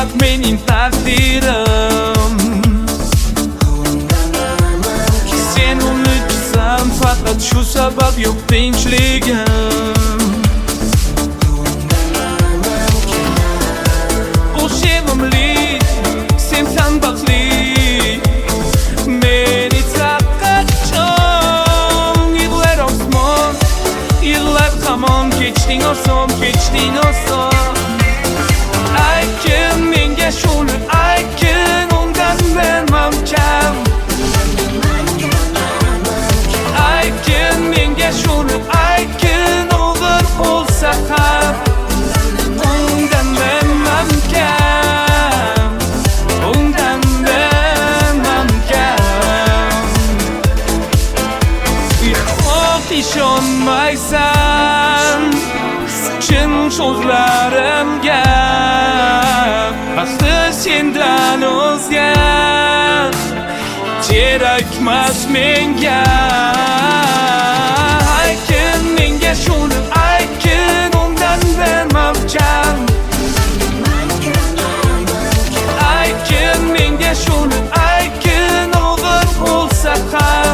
faqat mening taqdirim. Sen unutsan faqat shu sabab yo'q tinchligim. O sevimli, sensan baxtli, meni taqqachon yig'lar osmon, yig'lab hamon kechding oson, kechding oson. Aytgin menga shuni, aytgin undan men kam. Aytgin menga shuni, aytgin og'ir bo'lsa ham undan men kam, undan men kam. Yo'q, ishonmaysan chin so'zlarimga, asli sendan o'zga kerakmas menga. Aytgin menga shuni, aytgin undan men kam. Aytgin menga shuni, aytgin og'ir bo'lsa ham